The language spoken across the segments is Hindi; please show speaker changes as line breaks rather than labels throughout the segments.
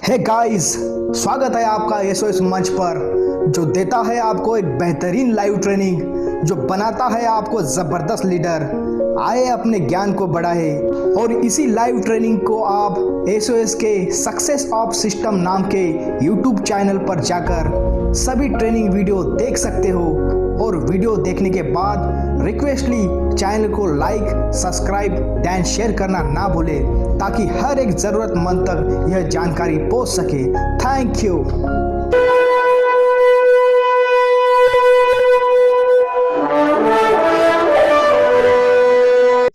हे गाइस, स्वागत है आपका एसओएस मंच पर जो देता है आपको एक बेहतरीन लाइव ट्रेनिंग, जो बनाता है आपको जबरदस्त लीडर। आए अपने ज्ञान को बढ़ाए और इसी लाइव ट्रेनिंग को आप एसओएस के सक्सेस ऑफ सिस्टम नाम के यूट्यूब चैनल पर जाकर सभी ट्रेनिंग वीडियो देख सकते हो। और वीडियो देखने के बाद रिक्वेस्टली चैनल को लाइक, सब्सक्राइब एंड शेयर करना ना भूले, ताकि हर एक जरूरतमंद तक यह जानकारी पहुंच सके। Thank you.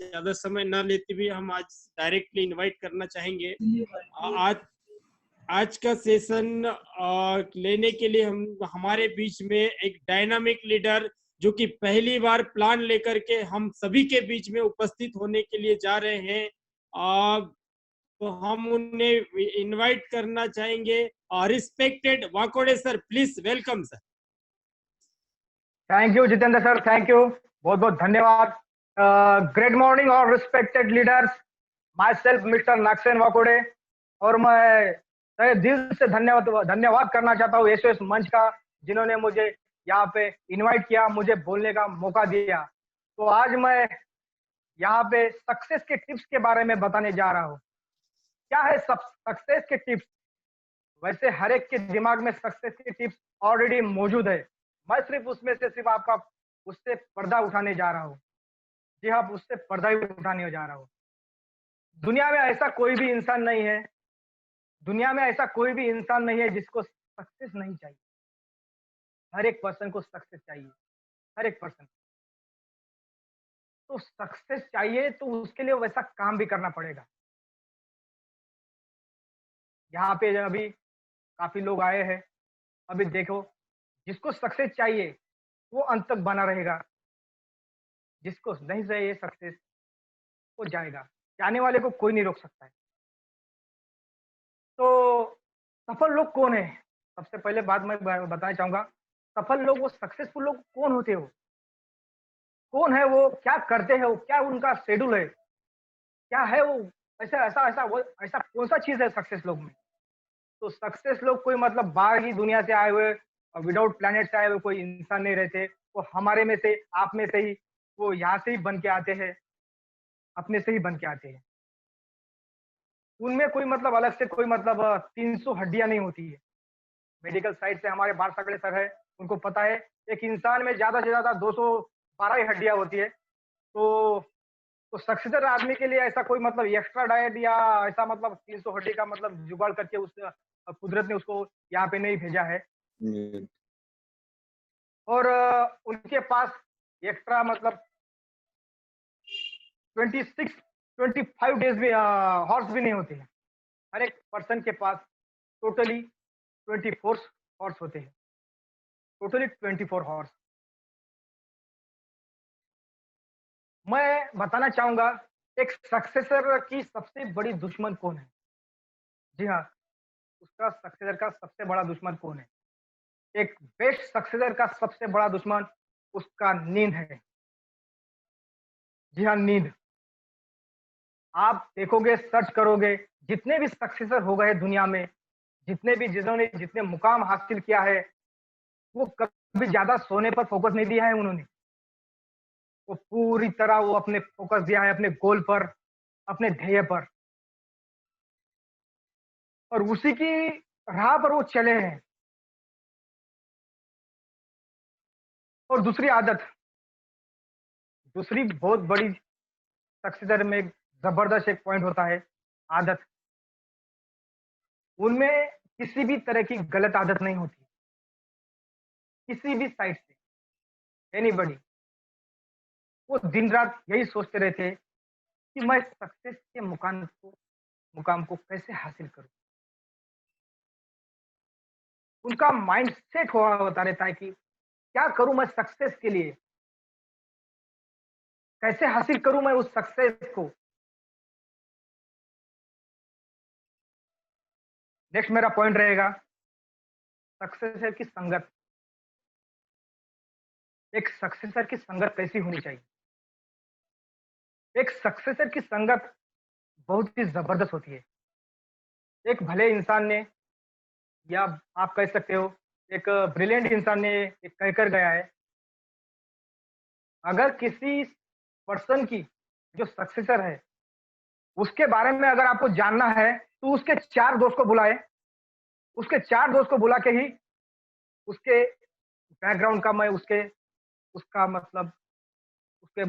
ज्यादा समय न लेते हुए हम आज डायरेक्टली इनवाइट करना चाहेंगे। आज आज का सेशन लेने के लिए हमारे बीच में एक डायनामिक लीडर जो कि पहली बार प्लान लेकर के हम सभी के बीच में उपस्थित होने के लिए जा रहे हैं। तो हम उन्हें इनवाइट करना चाहेंगे। Respected Wakode sir, please welcome sir.
Thank you Jitendra sir, thank you, बहुत बहुत धन्यवाद। ग्रेट मॉर्निंग और respected leaders, myself mister Nagsen Wakode, और मैं तहे दिल से धन्यवाद करना चाहता हूँ एसओएस मंच का, जिन्होंने मुझे यहाँ पे इनवाइट किया, मुझे बोलने का मौका दिया। तो आज मैं यहाँ पे सक्सेस के टिप्स के बारे में बताने जा रहा हूँ। क्या है सक्सेस के टिप्स? वैसे हर एक के दिमाग में सक्सेस के टिप्स ऑलरेडी मौजूद है। मैं सिर्फ उसमें से सिर्फ आपका उससे पर्दा उठाने जा रहा हूँ। जी हाँ, उससे पर्दा ही उठाने जा रहा हूँ। दुनिया में ऐसा कोई भी इंसान नहीं है, दुनिया में ऐसा कोई भी इंसान नहीं है जिसको सक्सेस नहीं चाहिए। हर एक पर्सन को सक्सेस चाहिए, हर एक पर्सन। तो सक्सेस चाहिए तो उसके लिए वैसा काम भी करना पड़ेगा। यहाँ पे अभी काफी लोग आए हैं। अभी देखो, जिसको सक्सेस चाहिए वो अंत तक बना रहेगा, जिसको नहीं चाहिए सक्सेस वो जाएगा। जाने वाले को कोई नहीं रोक सकता है। तो सफल लोग कौन है? सबसे पहले बात मैं बताना चाहूंगा, सफल लोग, वो सक्सेसफुल लोग कौन होते हो? कौन है वो? क्या करते हैं वो? क्या उनका शेड्यूल है? क्या है वो? ऐसा ऐसा ऐसा वो ऐसा कौन सा चीज है सक्सेस लोग में? तो सक्सेस लोग कोई मतलब बाहर की दुनिया से आए हुए, विदाउट प्लेनेट से आए हुए कोई इंसान नहीं रहते। वो हमारे में से, आप में से ही, वो यहाँ से ही बन के आते हैं, अपने से ही बन के आते हैं। उनमें कोई मतलब अलग से कोई मतलब 300 हड्डियां नहीं होती है। मेडिकल साइड से हमारे बाल सकड़े सर है, उनको पता है एक इंसान में ज्यादा से ज्यादा 212 ही हड्डियां होती है। तो सक्सेसर आदमी के लिए ऐसा कोई मतलब एक्स्ट्रा डाइट या ऐसा मतलब 300 हड्डी का मतलब जुगाड़ करके उस कुदरत ने उसको यहाँ पे नहीं भेजा है। और उनके पास एक्स्ट्रा मतलब 25 भी हॉर्स भी नहीं होते हैं। हर एक पर्सन के पास टोटली 24 हॉर्स होते हैं, टोटली 24 हॉर्स। मैं बताना चाहूंगा एक सक्सेसर की सबसे बड़ी दुश्मन कौन है। जी हाँ, उसका सक्सेसर का सबसे बड़ा दुश्मन कौन है? एक बेस्ट सक्सेसर का सबसे बड़ा दुश्मन उसका नींद है। जी हाँ, नींद। आप देखोगे, सर्च करोगे, जितने भी सक्सेसर हो गए दुनिया में, जितने भी जिन्होंने जितने मुकाम हासिल किया है, वो कभी ज्यादा सोने पर फोकस नहीं दिया है उन्होंने। वो पूरी तरह वो अपने फोकस दिया है अपने गोल पर, अपने ध्येय पर, और उसी की राह पर वो चले हैं। और दूसरी आदत, दूसरी बहुत बड़ी सक्सेसर में एक जबरदस्त एक पॉइंट होता है, आदत। उनमें किसी भी तरह की गलत आदत नहीं होती, किसी भी साइड से, एनीबॉडी। वो दिन रात यही सोचते रहते हैं कि मैं सक्सेस के मुकाम को कैसे हासिल करूं। उनका माइंड सेट हुआ होता रहता है कि क्या करूं मैं सक्सेस के लिए, कैसे हासिल करूं मैं उस सक्सेस को। नेक्स्ट मेरा पॉइंट रहेगा सक्सेसर की संगत। एक सक्सेसर की संगत कैसी होनी चाहिए? एक सक्सेसर की संगत बहुत ही जबरदस्त होती है। एक भले इंसान ने या आप कह सकते हो एक ब्रिलियंट इंसान ने एक कहकर गया है, अगर किसी पर्सन की जो सक्सेसर है, उसके बारे में अगर आपको जानना है, तो उसके 4 दोस्त को बुलाएँ, उसके 4 दोस्त को बुला के ही उसके बैकग्राउंड का मैं उसका मतलब उसके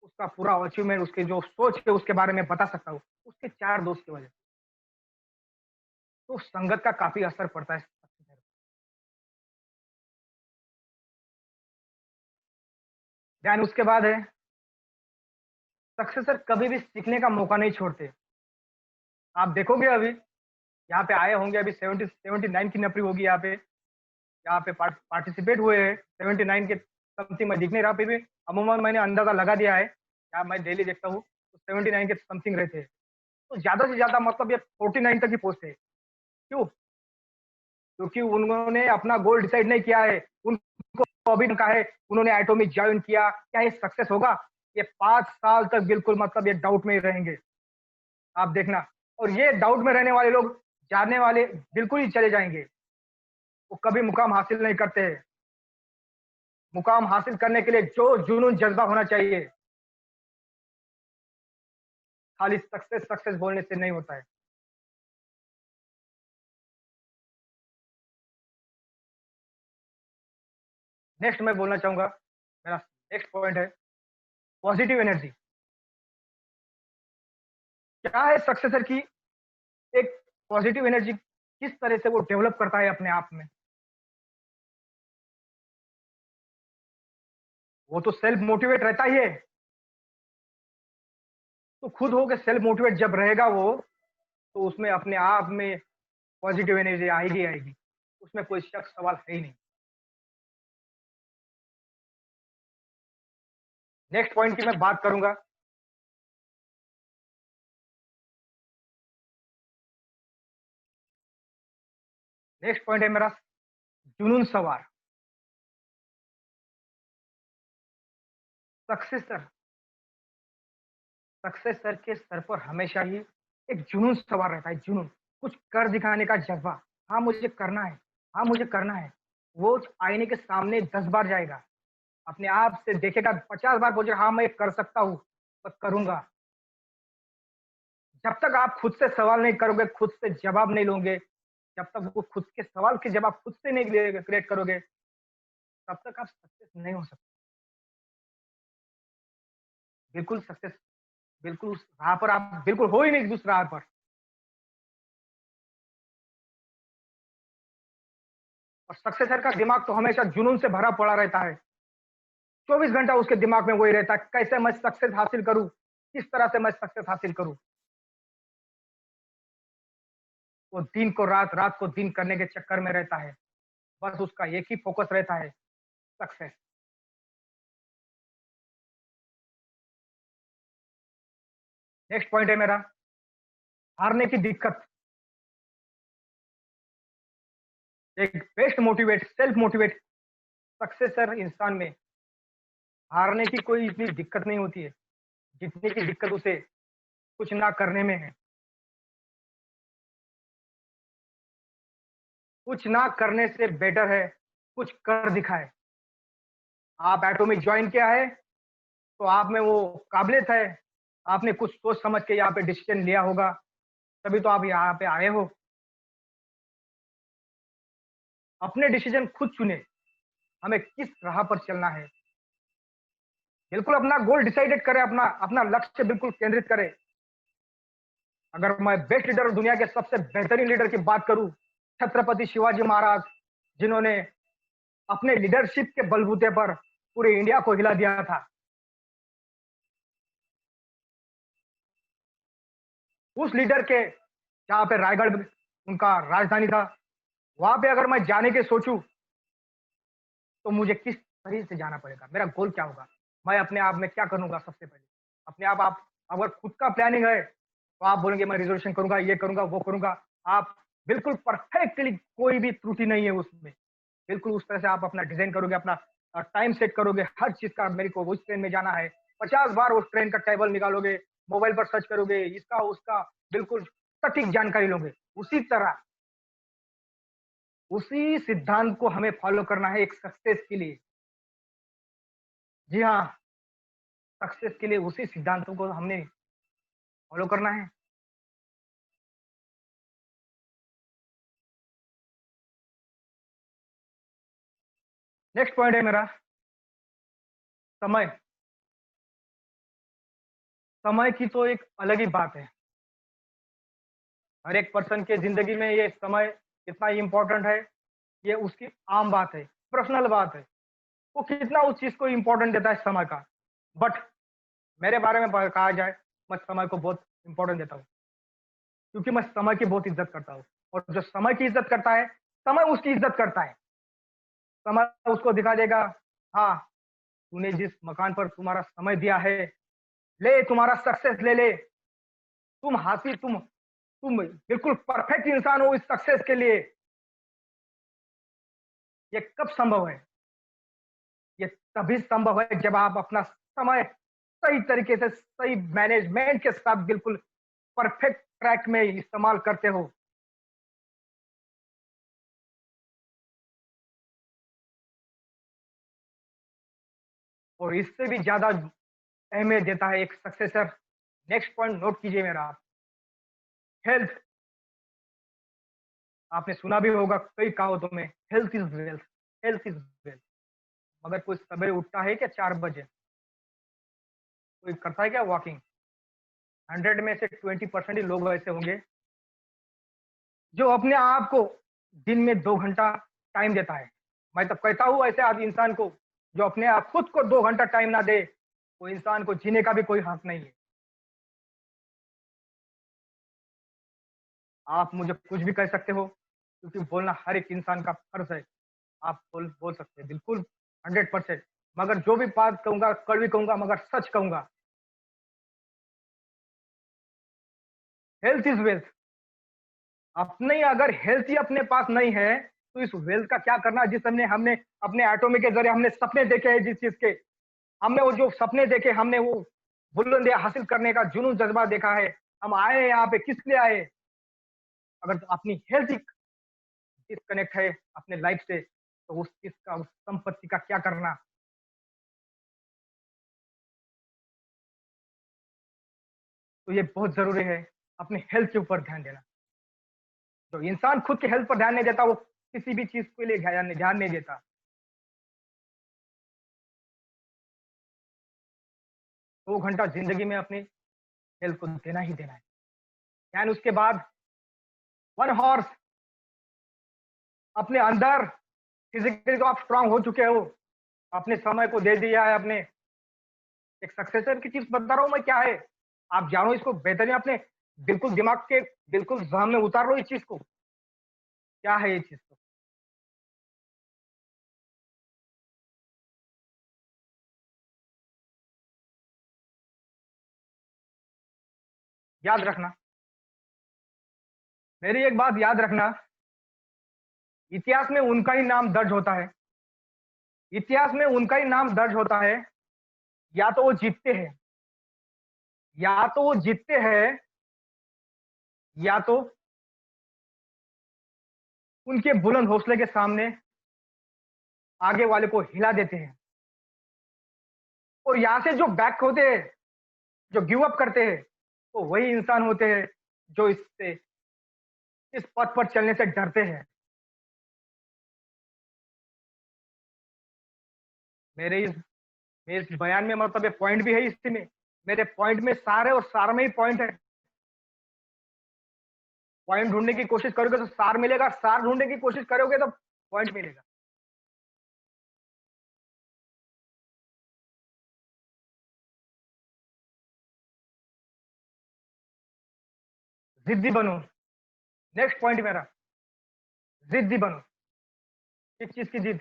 उसका पूरा अचीवमेंट, उसकी जो सोच है उसके बारे में बता सकता हूँ, उसके 4 दोस्त की वजह से। तो संगत का काफ़ी असर पड़ता है। ध्यान उसके बाद है, सक्सेसर कभी भी सीखने का मौका नहीं छोड़ते। आप देखोगे अभी, यहाँ पे आए होंगे अभी 79 की नफरी होगी यहाँ पे पार्टिसिपेट हुए हैं, 79 के समथिंग मैं दिख नहीं रहा, फिर भी अमूमन मैंने अंदाज़ा लगा दिया है, या मैं डेली देखता हूँ, तो 79 के समथिंग रहते हैं। तो ज़्यादा से ज़्यादा मतलब ये 49 तक ही पहुँचते हैं। क्यों? क्योंकि उन्होंने अपना गोल डिसाइड नहीं किया है, उनको अभी कहा है, उन्होंने एटॉमिक जॉइन किया, क्या ये सक्सेस होगा? ये 5 साल तक बिल्कुल मतलब ये डाउट में ही रहेंगे, आप देखना। और ये डाउट में रहने वाले लोग, जानने वाले बिल्कुल ही चले जाएँगे, वो कभी मुकाम हासिल नहीं करते हैं। मुकाम हासिल करने के लिए जो जुनून जज़्बा होना चाहिए, खाली सक्सेस सक्सेस बोलने से नहीं होता है। नेक्स्ट मैं बोलना चाहूँगा, मेरा नेक्स्ट पॉइंट है पॉजिटिव एनर्जी। क्या है सक्सेसर की एक पॉजिटिव एनर्जी, किस तरह से वो डेवलप करता है अपने आप में? वो तो सेल्फ मोटिवेट रहता ही है, तो खुद होके सेल्फ मोटिवेट जब रहेगा वो, तो उसमें अपने आप में पॉजिटिव एनर्जी आएगी आएगी, उसमें कोई शक सवाल है ही नहीं। नेक्स्ट पॉइंट की मैं बात करूंगा, नेक्स्ट पॉइंट है मेरा जुनून सवार। सक्सेसर सक्सेसर के सर पर हमेशा ही एक जुनून सवार रहता है, जुनून, कुछ कर दिखाने का जज्बा। हाँ मुझे करना है, हाँ मुझे करना है। वो आईने के सामने 10 बार जाएगा, अपने आप से देखेगा, 50 बार बोलेगा हाँ मैं कर सकता हूँ, बस करूंगा। जब तक आप खुद से सवाल नहीं करोगे, खुद से जवाब नहीं लोगे, जब तक वो खुद के सवाल के जवाब खुद से नहीं क्रिएट करोगे, तब तक आप सक्सेस नहीं हो सकते। बिल्कुल सक्सेस, बिल्कुल उस राह पर आप बिल्कुल हो ही नहीं उस राह पर। और सक्सेसर का दिमाग तो हमेशा जुनून से भरा पड़ा रहता है, 24 घंटा उसके दिमाग में वही रहता है, कैसे मैं सक्सेस हासिल करूं, किस तरह से मैं सक्सेस हासिल करूं। वो दिन को रात, रात को दिन करने के चक्कर में रहता है, बस उसका एक ही फोकस रहता है, सक्सेस। नेक्स्ट पॉइंट है मेरा हारने की दिक्कत। एक best motivate, self motivate successor इंसान में हारने की कोई इतनी दिक्कत नहीं होती है, जितनी की दिक्कत उसे कुछ ना करने में है। कुछ ना करने से बेटर है कुछ कर दिखाए। आप एटॉमिक ज्वाइन किया है, तो आप में वो काबिलियत है, आपने कुछ सोच समझ के यहाँ पे डिसीजन लिया होगा, तभी तो आप यहाँ पे आए हो। अपने डिसीजन खुद चुने, हमें किस राह पर चलना है। बिल्कुल अपना गोल डिसाइडेड करें, अपना अपना लक्ष्य बिल्कुल केंद्रित करें। अगर मैं बेस्ट लीडर और दुनिया के सबसे बेहतरीन लीडर की बात करूं, छत्रपति शिवाजी महाराज, जिन्होंने अपने लीडरशिप के बलबूते पर पूरे इंडिया को हिला दिया था, उस लीडर के जहाँ पे रायगढ़ उनका राजधानी था, वहां पे अगर मैं जाने के सोचूं, तो मुझे किस तरीके से जाना पड़ेगा, मेरा गोल क्या होगा, मैं अपने आप में क्या करूंगा। सबसे पहले अपने आप अगर खुद का प्लानिंग है, तो आप बोलेंगे मैं रिजर्वेशन करूंगा, ये करूंगा, वो करूंगा। आप बिल्कुल परफेक्टली, कोई भी त्रुटि नहीं है उसमें, बिल्कुल उस तरह से आप अपना डिजाइन करोगे, अपना टाइम सेट करोगे, हर चीज का मेरे को उस ट्रेन में जाना है, 50 बार उस ट्रेन का टेबल निकालोगे, मोबाइल पर सर्च करोगे, इसका उसका बिल्कुल सटीक जानकारी लोगे। उसी तरह उसी सिद्धांत को हमें फॉलो करना है एक सक्सेस के लिए। जी हाँ, सक्सेस के लिए उसी सिद्धांतों को हमने फॉलो करना है। नेक्स्ट पॉइंट है मेरा समय। समय की तो एक अलग ही बात है। हर एक पर्सन के जिंदगी में ये समय कितना इंपॉर्टेंट है, ये उसकी आम बात है, पर्सनल बात है। वो कितना उस चीज को इंपॉर्टेंट देता है समय का। बट मेरे बारे में कहा जाए, मैं समय को बहुत इंपॉर्टेंट देता हूँ, क्योंकि मैं समय की बहुत इज्जत करता हूँ। और जो समय की इज्जत करता है, समय उसकी इज्जत करता है। समय उसको दिखा देगा, हाँ तूने जिस मकान पर तुम्हारा समय दिया है, ले तुम्हारा सक्सेस ले ले, तुम हासिल तुम बिल्कुल परफेक्ट इंसान हो इस सक्सेस के लिए। ये कब संभव है? ये तभी संभव है जब आप अपना समय सही तरीके से, सही मैनेजमेंट के साथ बिल्कुल परफेक्ट ट्रैक में इस्तेमाल करते हो। और इससे भी ज्यादा अहमियत देता है एक सक्सेसर। नेक्स्ट पॉइंट नोट कीजिए मेरा आप, हेल्थ। आपने सुना भी होगा कई कहावतों में, health is wealth, health is wealth. मगर कोई सवेरे उठता है क्या 4 बजे? कोई करता है क्या वॉकिंग? 100 में से 20% ही लोग ऐसे होंगे जो अपने आप को दिन में 2 घंटा टाइम देता है। मैं तो कहता हूँ ऐसे आदमी इंसान को जो अपने आप खुद को 2 घंटा टाइम ना दे, वो इंसान को जीने का भी कोई हक नहीं है। आप मुझे कुछ भी कह सकते हो, क्योंकि बोलना हर एक इंसान का फर्ज है। आप बोल सकते हैं बिल्कुल 100%। मगर जो भी बात कहूंगा कड़वी कहूंगा, मगर सच कहूंगा। Health is wealth. अपने अगर हेल्थ ही अपने पास नहीं है, तो इस वेल्थ का क्या करना? जिस हमने हमने अपने एटॉमिक के जरिए हमने सपने देखे हैं, जिस चीज के हमने वो जो सपने देखे, हमने वो बुलंदियां हासिल करने का जुनून जज्बा देखा है, हम आए हैं यहाँ पे किस लिए आए? अगर तो अपनी हेल्थ डिस्कनेक्ट है अपने लाइफ से, तो उस चीज का, उस संपत्ति का क्या करना? तो ये बहुत जरूरी है अपने हेल्थ के ऊपर ध्यान देना। जो इंसान खुद के हेल्थ पर ध्यान नहीं देता, वो किसी भी चीज के लिए ध्यान नहीं देता। 2 घंटा जिंदगी में अपनी हेल्थ को देना ही देना है। एंड उसके बाद 1 हॉर्स अपने अंदर, फिजिकली तो आप स्ट्रांग हो चुके हो, अपने समय को दे दिया है। अपने एक सक्सेसर की चीज बता रहा हूं मैं क्या है, आप जानो इसको बेहतरीन। अपने बिल्कुल दिमाग के बिल्कुल जहन में उतार लो इस चीज को, क्या है ये चीज। तो याद रखना, मेरी एक बात याद रखना, इतिहास में उनका ही नाम दर्ज होता है, इतिहास में उनका ही नाम दर्ज होता है, या तो वो जीतते हैं, या तो वो जीतते हैं, या तो उनके बुलंद हौसले के सामने आगे वाले को हिला देते हैं। और यहां से जो बैक होते हैं, जो गिव अप करते हैं, तो वही इंसान होते हैं जो इससे, इस पथ पर चलने से डरते हैं। मेरे इस बयान में मतलब ये पॉइंट भी है इसमें, मेरे पॉइंट में सार है और सार में ही पॉइंट है। पॉइंट ढूंढने की कोशिश करोगे तो सार मिलेगा, सार ढूंढने की कोशिश करोगे तो पॉइंट मिलेगा। जिद्दी बनो, नेक्स्ट पॉइंट मेरा, जिद्दी बनो। किस चीज की जिद?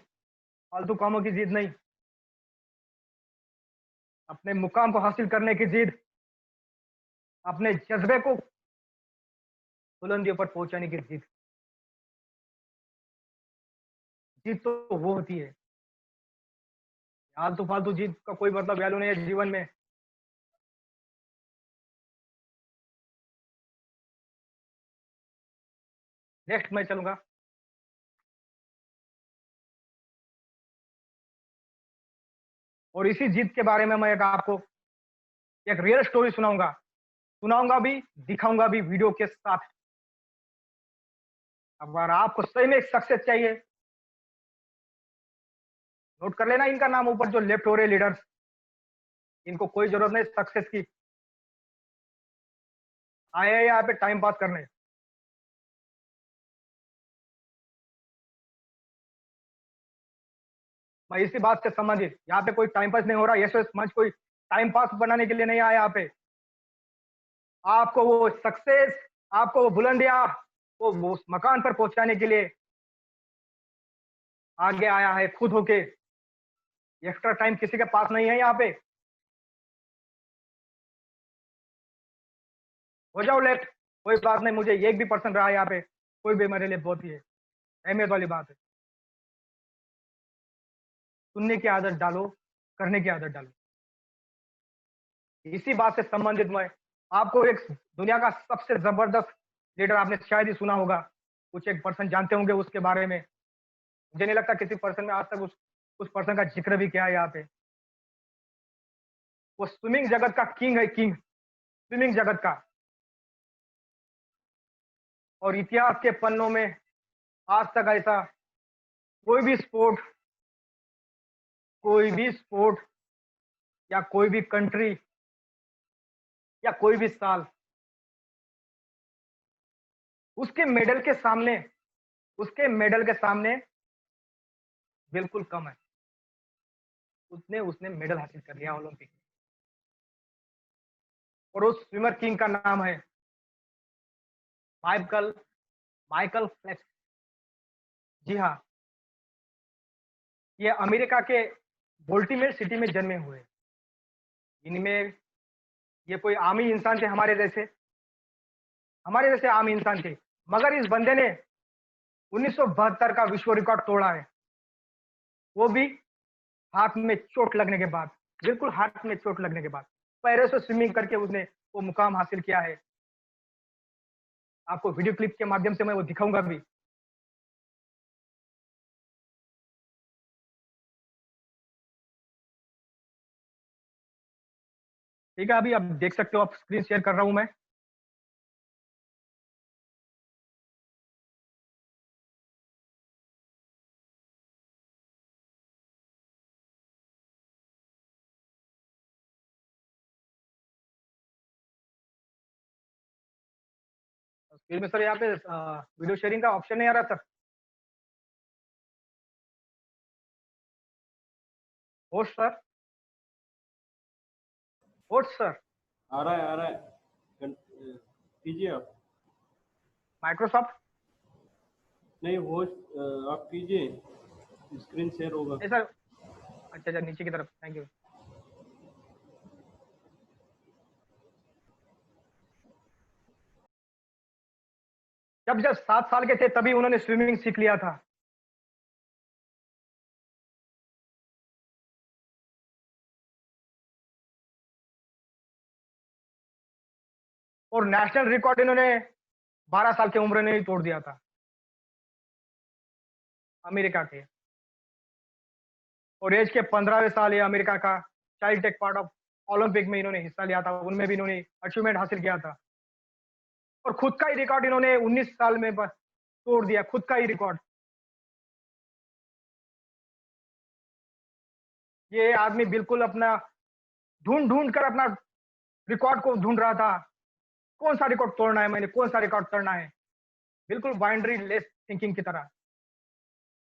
फालतू कामों की जिद नहीं, अपने मुकाम को हासिल करने की जिद, अपने जज्बे को बुलंदियों पर पहुंचाने की जिद। जिद तो वो होती है, फालतू फालतू जिद का कोई मतलब वैल्यू नहीं है जीवन में। नेक्स्ट मैं चलूंगा, और इसी जीत के बारे में मैं आपको एक रियल स्टोरी सुनाऊंगा भी, दिखाऊंगा भी वीडियो के साथ। अगर आपको सही में सक्सेस चाहिए, नोट कर लेना इनका नाम ऊपर, जो लेफ्ट हो रहे लीडर्स, इनको कोई जरूरत नहीं सक्सेस की, आए हैं यहाँ पे टाइम पास करने। मैं इसी बात से संबंधित, यहाँ पे कोई टाइम पास नहीं हो रहा। यस मंच कोई टाइम पास बनाने के लिए नहीं आया यहाँ पे। आपको वो सक्सेस, आपको वो बुलंदियां, वो उस मकान पर पहुंचाने के लिए आगे आया है खुद होके। एक्स्ट्रा टाइम किसी के पास नहीं है यहाँ पे। हो जाओ लेफ्ट, कोई बात नहीं, मुझे 1% रहा है यहाँ पे, कोई भी मेरे लिए बहुत ही है, अहमियत वाली बात है। सुनने की आदत डालो, करने की आदत डालो। इसी बात से संबंधित मैं आपको एक दुनिया का सबसे जबरदस्त लीडर, आपने शायद ही सुना होगा, कुछ एक पर्सन जानते होंगे उसके बारे में। मुझे नहीं लगता किसी पर्सन में आज तक उस पर्सन का जिक्र भी किया है यहाँ पे। वो स्विमिंग जगत का किंग है, किंग स्विमिंग जगत का। और इतिहास के पन्नों में आज तक ऐसा कोई भी स्पोर्ट, या कोई भी कंट्री या कोई भी साल उसके मेडल के सामने बिल्कुल कम है। उसने मेडल हासिल कर लिया ओलंपिक में। और उस स्विमर किंग का नाम है माइकल माइकल फेल्प्स। जी हाँ, ये अमेरिका के बोल्टीमेर सिटी में जन्मे हुए। इनमें ये कोई आम ही इंसान थे, हमारे जैसे आम इंसान थे, मगर इस बंदे ने 1972 का विश्व रिकॉर्ड तोड़ा है। वो भी हाथ में चोट लगने के बाद, बिल्कुल हाथ में चोट लगने के बाद पैरों से स्विमिंग करके उसने वो मुकाम हासिल किया है। आपको वीडियो क्लिप के माध्यम से मैं वो दिखाऊंगा भी। ठीक है, अभी आप देख सकते हो, आप स्क्रीन शेयर कर रहा हूं मैं। स्क्रीन में सर यहाँ पे वीडियो शेयरिंग का ऑप्शन नहीं आ रहा sir. Host sir, host sir,
आ रहा है कीजिए आप।
माइक्रोसॉफ्ट
नहीं होस्ट आप कीजिए, स्क्रीन शेयर होगा।
नहीं सर। अच्छा अच्छा, नीचे की तरफ, थैंक यू। जब जब 7 साल के थे तभी उन्होंने स्विमिंग सीख लिया था। और नेशनल रिकॉर्ड इन्होंने 12 साल की उम्र में ही तोड़ दिया था, अमेरिका के। और एज के 15वें साल ये अमेरिका का child tech part of Olympic में इन्होंने हिस्सा लिया था, उनमें भी इन्होंने अचीवमेंट हासिल किया था। और खुद का ही रिकॉर्ड इन्होंने 19 साल में बस तोड़ दिया, खुद का ही रिकॉर्ड। ये आदमी बिल्कुल अपना ढूंढ ढूंढ कर अपना रिकॉर्ड को ढूंढ रहा था, कौन सा रिकॉर्ड तोड़ना है मैंने, कौन सा रिकॉर्ड तोड़ना है, बिल्कुल बाउंड्री लेस थिंकिंग की तरह।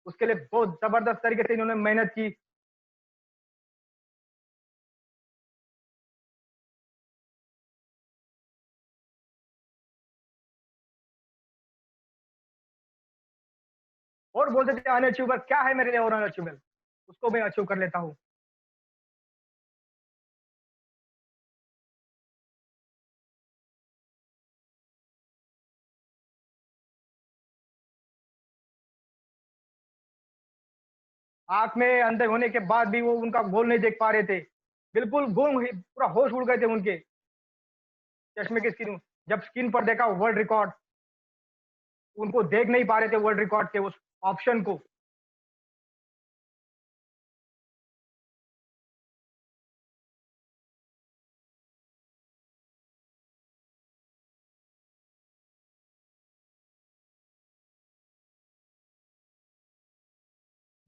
उसके लिए बहुत जबरदस्त तरीके से इन्होंने मेहनत की। और बोलते थे अनअचीवेबल, क्या है मेरे लिए और अनअचीवेबल, उसको मैं अचीव कर लेता हूँ। आंख में अंधे होने के बाद भी वो उनका गोल नहीं देख पा रहे थे, बिल्कुल गुम, पूरा होश उड़ गए थे उनके चश्मे की स्क्रीन। जब स्क्रीन पर देखा वर्ल्ड रिकॉर्ड, उनको देख नहीं पा रहे थे वर्ल्ड रिकॉर्ड के उस ऑप्शन को।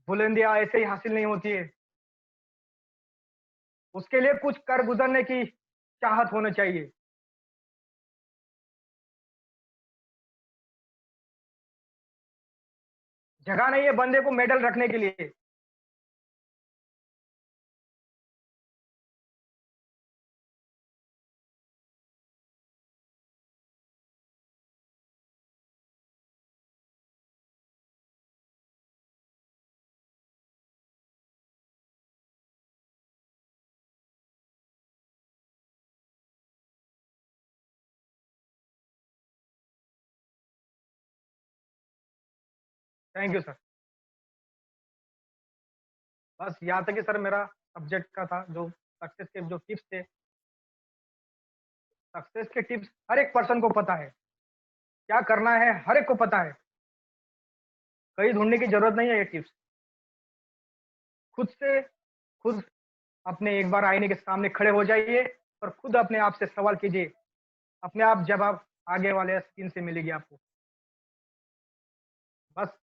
बुलंदियां ऐसे ही हासिल नहीं होती है, उसके लिए कुछ कर गुजरने की चाहत होनी चाहिए। जगह नहीं है बंदे को मेडल रखने के लिए। Thank you sir. बस यहाँ तक कि सर मेरा सब्जेक्ट का था, जो सक्सेस के जो टिप्स थे, सक्सेस के टिप्स हर एक पर्सन को पता है, क्या करना है हर एक को पता है, कहीं ढूंढने की जरूरत नहीं है ये टिप्स। खुद से खुद अपने एक बार आईने के सामने खड़े हो जाइए और खुद अपने आप से सवाल कीजिए, अपने आप जवाब आगे वाले स्क्रीन से मिलेगी आपको। बस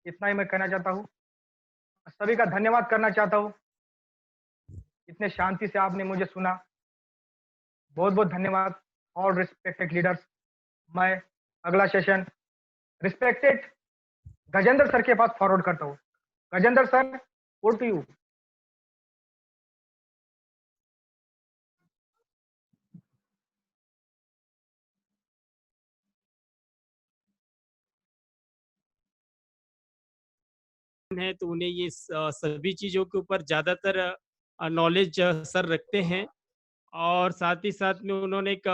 इतना ही मैं कहना चाहता हूँ। सभी का धन्यवाद करना चाहता हूँ, इतने शांति से आपने मुझे सुना, बहुत बहुत धन्यवाद। ऑल रिस्पेक्टेड लीडर्स, मैं अगला सेशन रिस्पेक्टेड गजेंद्र सर के पास फॉरवर्ड करता हूँ। Gajendra sir, over to you.
है तो उन्हें ये सभी चीजों के ऊपर ज्यादातर नॉलेज सर रखते हैं। और साथ ही साथ में उन्होंने एक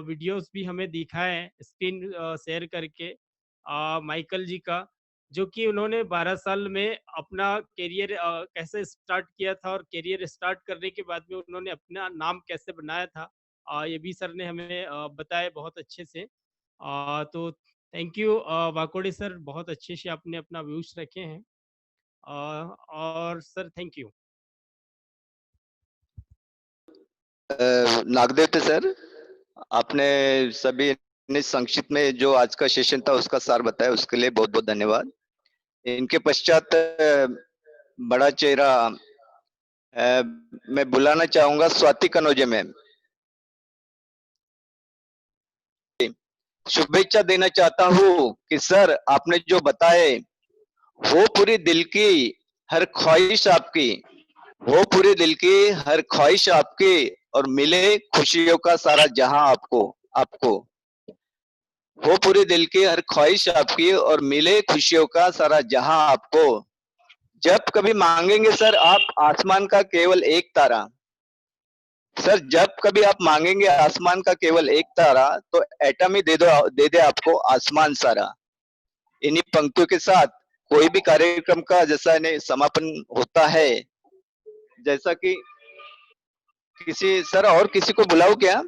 वीडियोस भी हमें दिखाए हैं स्क्रीन शेयर करके, माइकल जी का, जो कि उन्होंने 12 साल में अपना करियर कैसे स्टार्ट किया था और करियर स्टार्ट करने के बाद में उन्होंने अपना नाम कैसे बनाया था, ये भी सर ने हमें बताया बहुत अच्छे से। तो थैंक यू वाकोड़े सर, बहुत अच्छे से आपने अपना व्यूज रखे हैं। और सर थैंक यू।
नागदेवते सर, आपने सभी ने संक्षिप्त में जो आज का सेशन था उसका सार बताया, उसके लिए बहुत बहुत धन्यवाद। इनके पश्चात बड़ा चेहरा मैं बुलाना चाहूंगा स्वाति कनौजे मैम। शुभेच्छा देना चाहता हूँ कि सर आपने जो बताए वो पूरी दिल की हर ख्वाहिश आपकी, वो पूरे दिल की हर ख्वाहिश आपकी, और मिले खुशियों का सारा जहां आपको, आपको वो पूरे दिल की हर ख्वाहिश आपकी और मिले खुशियों का सारा जहां आपको। जब कभी मांगेंगे सर आप आसमान का केवल एक तारा, सर जब कभी आप मांगेंगे आसमान का केवल एक तारा, तो एटम ही दे दे आपको आसमान सारा। इन्हीं पंक्तियों के साथ कोई भी कार्यक्रम का जैसा इन्हें समापन होता है, जैसा कि किसी सर और किसी को बुलाओ क्या?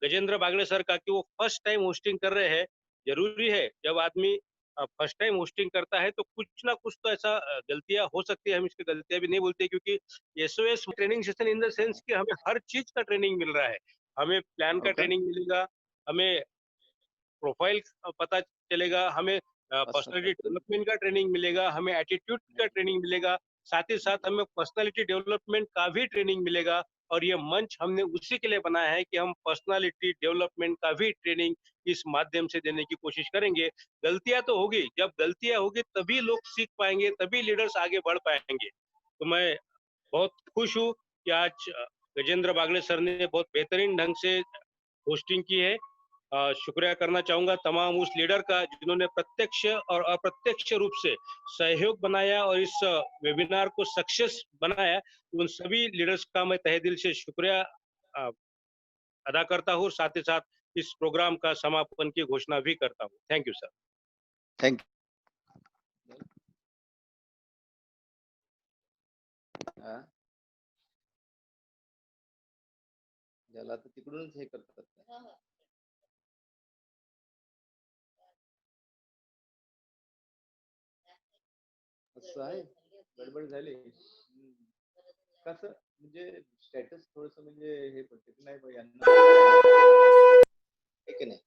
गजेंद्र बागड़े सर का, कि वो फर्स्ट टाइम होस्टिंग कर रहे हैं। जरूरी है जब आदमी फर्स्ट टाइम होस्टिंग करता है तो कुछ ना कुछ तो ऐसा गलतियां हो सकती है। हम इसकी गलतियां भी नहीं बोलते, क्योंकि SOS training session in the sense कि हमें हर चीज का ट्रेनिंग मिल रहा है। हमें प्लान का ट्रेनिंग मिलेगा, हमें प्रोफाइल पता चलेगा, हमें पर्सनालिटी डेवलपमेंट का ट्रेनिंग मिलेगा, हमें एटीट्यूड का ट्रेनिंग मिलेगा, साथ ही साथ हमें पर्सनालिटी डेवलपमेंट का भी ट्रेनिंग मिलेगा। और ये मंच हमने उसी के लिए बनाया है कि हम पर्सनालिटी डेवलपमेंट का भी ट्रेनिंग इस माध्यम से देने की कोशिश करेंगे। गलतियां तो होगी, जब गलतियां होगी तभी लोग सीख पाएंगे, तभी लीडर्स आगे बढ़ पाएंगे। तो मैं बहुत खुश हूँ कि आज गजेंद्र बागड़े सर ने बहुत बेहतरीन ढंग से होस्टिंग की है। शुक्रिया करना चाहूंगा तमाम उस लीडर का जिन्होंने प्रत्यक्ष और अप्रत्यक्ष रूप से सहयोग बनाया और इस वेबिनार को सक्सेस बनाया। उन सभी लीडर्स का मैं तहे दिल से शुक्रिया अदा करता हूँ, साथ ही साथ इस प्रोग्राम का समापन की घोषणा भी करता हूँ। Thank you sir.
थैंक ज्याला तर तिकडूनच हे करतात का? असं आहे, गडबड झाली कसं, म्हणजे स्टेटस थोडस म्हणजे हे पडते की नाही बा यांना, ठीक आहे नाही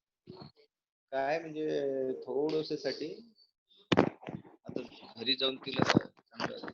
काय म्हणजे थोडस साठी आता घरी जाऊन तिला चांगलं